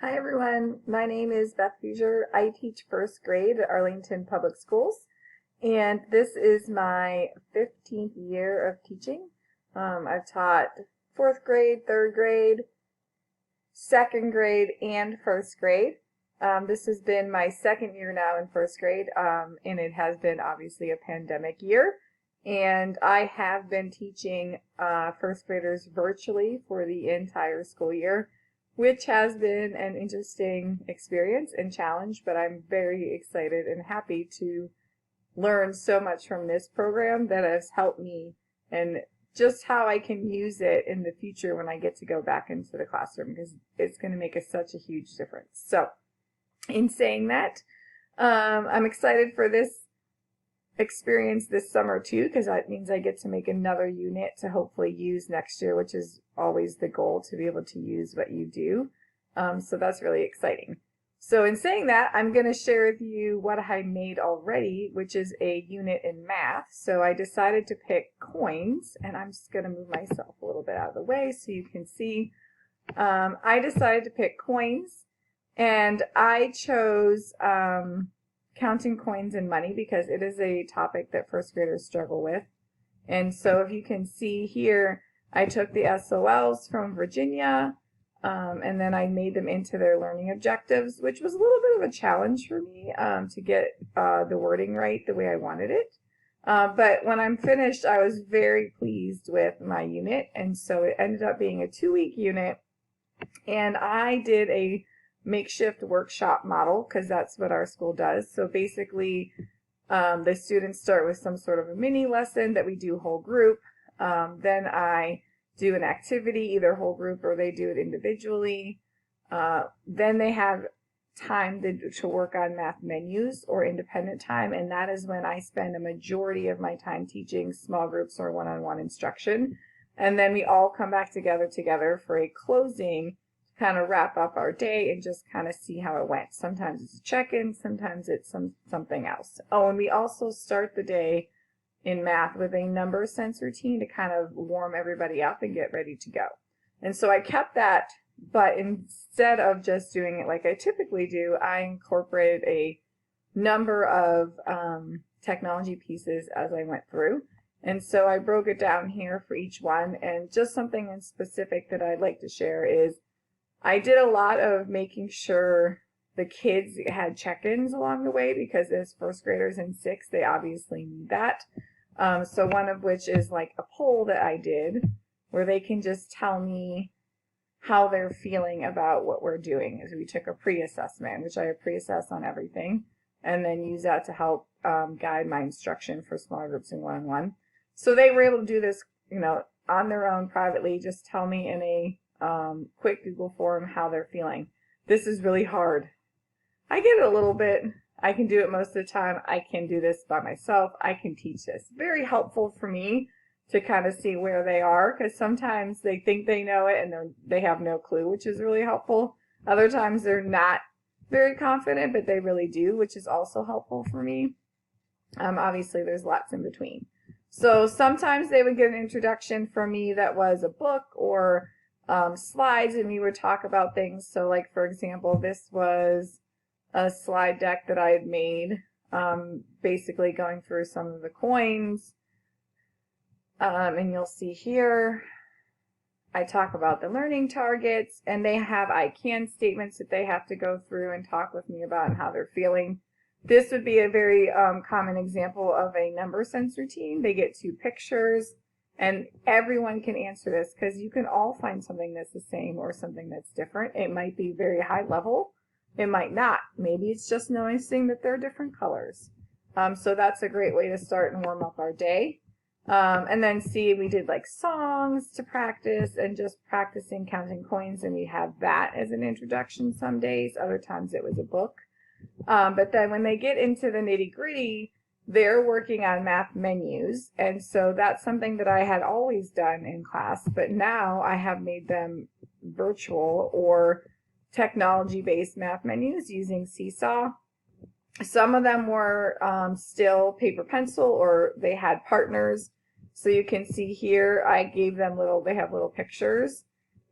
Hi everyone, my name is Beth Fuser. I teach first grade at Arlington Public Schools, and this is my 15th year of teaching. I've taught fourth grade, third grade, second grade, and first grade. This has been my second year now in first grade, and it has been obviously a pandemic year. And I have been teaching first graders virtually for the entire school year, which has been an interesting experience and challenge, but I'm very excited and happy to learn so much from this program that has helped me and just how I can use it in the future when I get to go back into the classroom, because it's going to make such a huge difference. So in saying that, I'm excited for this experience this summer too, because that means I get to make another unit to hopefully use next year, which is always the goal, to be able to use what you do. So that's really exciting. So in saying that, I'm going to share with you what I made already, which is a unit in math. So I decided to pick coins, and I'm just going to move myself a little bit out of the way so you can see. I decided to pick coins, and I chose counting coins and money because it is a topic that first graders struggle with. And so if you can see here, I took the SOLs from Virginia, and then I made them into their learning objectives, which was a little bit of a challenge for me to get the wording right the way I wanted it. But when I'm finished, I was very pleased with my unit, and so it ended up being a 2-week unit, and I did a makeshift workshop model because that's what our school does. So basically, the students start with some sort of a mini lesson that we do whole group. Then I do an activity, either whole group or they do it individually. Then they have time to work on math menus or independent time, and that is when I spend a majority of my time teaching small groups or one-on-one instruction. And then we all come back together for a closing, kind of wrap up our day and just kind of see how it went. Sometimes it's a check-in, sometimes it's something else. Oh, and we also start the day in math with a number sense routine to kind of warm everybody up and get ready to go. And so I kept that, but instead of just doing it like I typically do, I incorporated a number of technology pieces as I went through. And so I broke it down here for each one, and just something in specific that I'd like to share is I did a lot of making sure the kids had check-ins along the way, because as first graders in 6th, they obviously need that. So one of which is like a poll that I did where they can just tell me how they're feeling about what we're doing. As we took a pre-assessment, which I pre-assess on everything, and then use that to help guide my instruction for small groups and one-on-one. So they were able to do this, on their own privately, just tell me in a quick Google form how they're feeling. This is really hard. I get it a little bit. I can do it most of the time. I can do this by myself. I can teach this. Very helpful for me to kind of see where they are, because sometimes they think they know it and they have no clue, which is really helpful. Other times they're not very confident, but they really do, which is also helpful for me. Obviously, there's lots in between. So sometimes they would get an introduction from me that was a book or slides, and we would talk about things. So like, for example, this was a slide deck that I had made, basically going through some of the coins. And you'll see here, I talk about the learning targets, and they have I can statements that they have to go through and talk with me about and how they're feeling. This would be a very common example of a number sense routine. They get 2 pictures, and everyone can answer this because you can all find something that's the same or something that's different. It might be very high level. It might not. Maybe it's just noticing that they're different colors. So that's a great way to start and warm up our day. And then see, we did like songs to practice and just practicing counting coins, and we have that as an introduction some days. Other times it was a book. But then when they get into the nitty-gritty, they're working on math menus, and so that's something that I had always done in class, but now I have made them virtual or technology-based math menus using Seesaw. Some of them were still paper pencil, or they had partners. So you can see here, I gave them they have little pictures,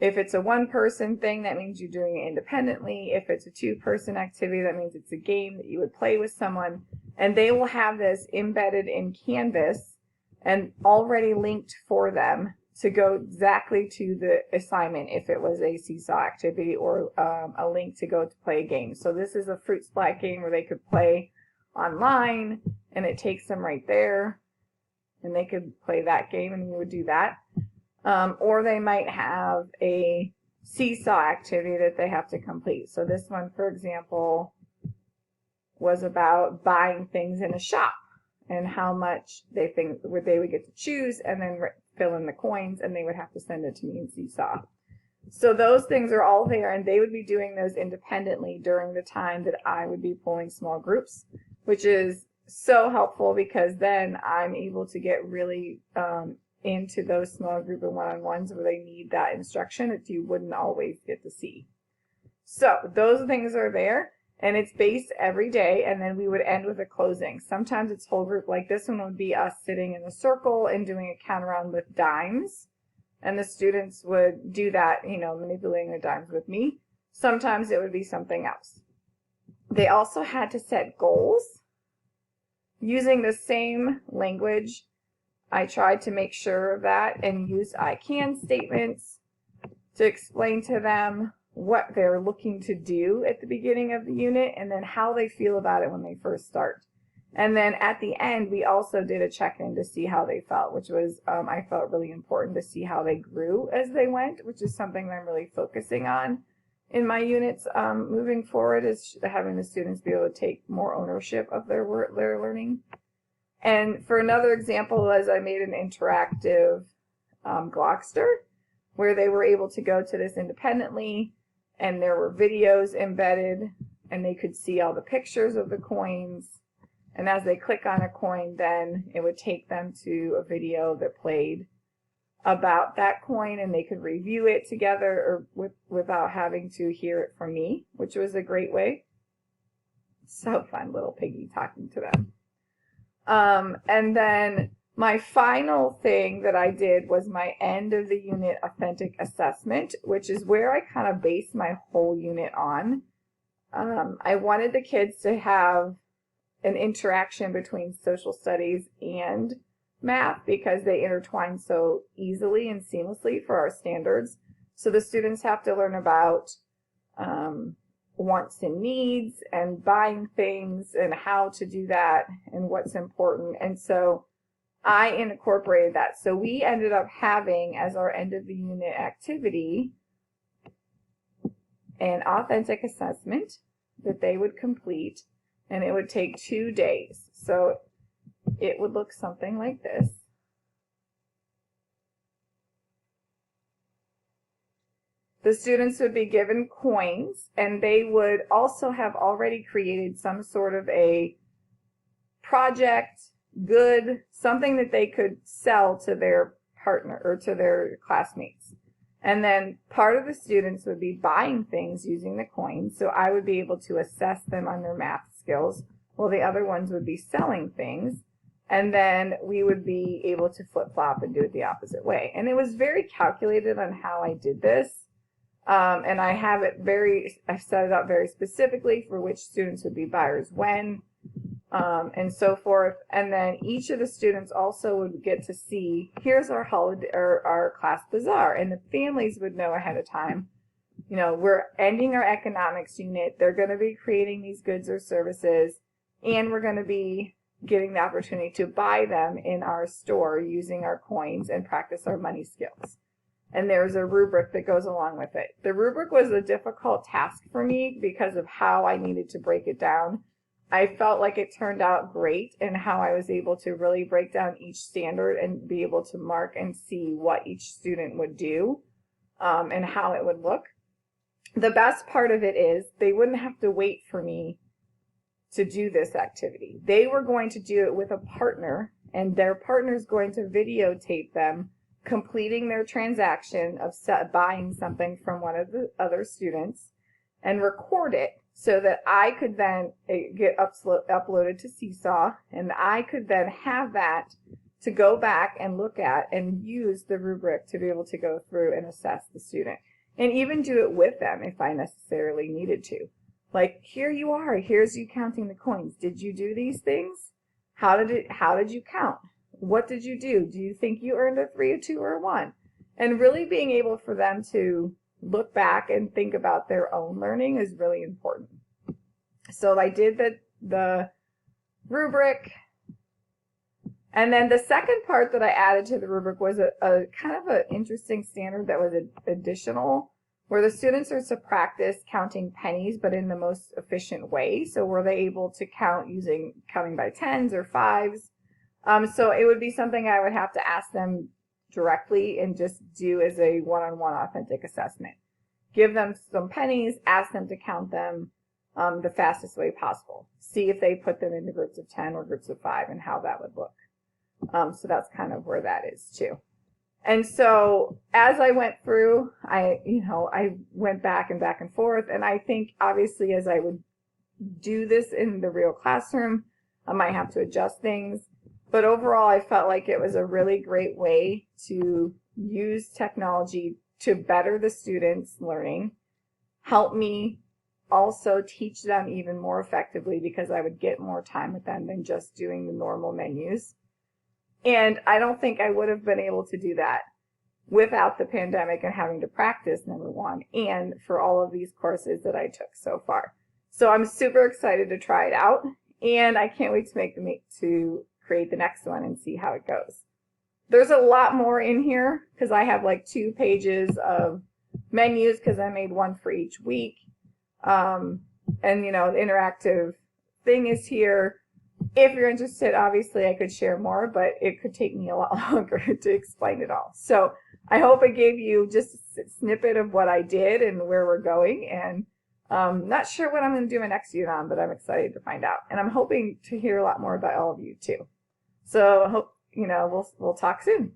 If it's a one-person thing, that means you're doing it independently. If it's a two-person activity, that means it's a game that you would play with someone. And they will have this embedded in Canvas and already linked for them to go exactly to the assignment if it was a seesaw activity, or a link to go to play a game. So this is a fruit splat game where they could play online, and it takes them right there, and they could play that game, and you would do that. Or they might have a seesaw activity that they have to complete. So this one, for example, was about buying things in a shop and how much they think they would get to choose, and then fill in the coins, and they would have to send it to me in seesaw. So those things are all there, and they would be doing those independently during the time that I would be pulling small groups, which is so helpful because then I'm able to get really into those small group and one-on-ones where they need that instruction that you wouldn't always get to see. So those things are there, and it's based every day, and then we would end with a closing. Sometimes it's whole group, like this one would be us sitting in a circle and doing a count around with dimes, and the students would do that, manipulating the dimes with me. Sometimes it would be something else. They also had to set goals using the same language. I tried to make sure of that and use I can statements to explain to them what they're looking to do at the beginning of the unit, and then how they feel about it when they first start. And then at the end, we also did a check-in to see how they felt, which was, I felt really important to see how they grew as they went, which is something that I'm really focusing on in my units moving forward, is having the students be able to take more ownership of their learning. And for another example was I made an interactive Glockster where they were able to go to this independently, and there were videos embedded, and they could see all the pictures of the coins. And as they click on a coin, then it would take them to a video that played about that coin, and they could review it together or without having to hear it from me, which was a great way. So fun, little piggy talking to them. And then my final thing that I did was my end of the unit authentic assessment, which is where I kind of base my whole unit on. I wanted the kids to have an interaction between social studies and math because they intertwine so easily and seamlessly for our standards. So the students have to learn about wants and needs and buying things and how to do that and what's important. And so I incorporated that. So we ended up having as our end of the unit activity an authentic assessment that they would complete, and it would take 2 days. So it would look something like this. The students would be given coins, and they would also have already created some sort of a project, good, something that they could sell to their partner or to their classmates. And then part of the students would be buying things using the coins, so I would be able to assess them on their math skills, while the other ones would be selling things, and then we would be able to flip-flop and do it the opposite way. And it was very calculated on how I did this. And I have it I set it up very specifically for which students would be buyers when, and so forth. And then each of the students also would get to see, here's our holiday or our class bazaar, and the families would know ahead of time, we're ending our economics unit, they're going to be creating these goods or services, and we're going to be getting the opportunity to buy them in our store using our coins and practice our money skills. And there's a rubric that goes along with it. The rubric was a difficult task for me because of how I needed to break it down. I felt like it turned out great in how I was able to really break down each standard and be able to mark and see what each student would do and how it would look. The best part of it is they wouldn't have to wait for me to do this activity. They were going to do it with a partner, and their partner is going to videotape them completing their transaction of buying something from one of the other students and record it so that I could then get uploaded to Seesaw, and I could then have that to go back and look at and use the rubric to be able to go through and assess the student. and even do it with them if I necessarily needed to. Like, here you are, here's you counting the coins. Did you do these things? How did you count? What did you do? Do you think you earned a 3, a 2, or a 1? And really being able for them to look back and think about their own learning is really important. So I did the rubric. And then the second part that I added to the rubric was a kind of an interesting standard that was additional, where the students are to practice counting pennies, but in the most efficient way. So were they able to count using counting by 10s or 5s? So it would be something I would have to ask them directly and just do as a one-on-one authentic assessment. Give them some pennies, ask them to count them the fastest way possible. See if they put them into groups of 10 or groups of 5 and how that would look. So that's kind of where that is too. And so as I went through, I went back and forth, and I think obviously as I would do this in the real classroom, I might have to adjust things. But overall, I felt like it was a really great way to use technology to better the students' learning, help me also teach them even more effectively because I would get more time with them than just doing the normal menus. And I don't think I would have been able to do that without the pandemic and having to practice, number one, and for all of these courses that I took so far. So I'm super excited to try it out, and I can't wait to create the next one and see how it goes. There's a lot more in here because I have like 2 pages of menus because I made one for each week. And the interactive thing is here. If you're interested, obviously I could share more, but it could take me a lot longer to explain it all. So I hope I gave you just a snippet of what I did and where we're going. And not sure what I'm going to do my next unit on, but I'm excited to find out. And I'm hoping to hear a lot more about all of you too. So I hope, we'll talk soon.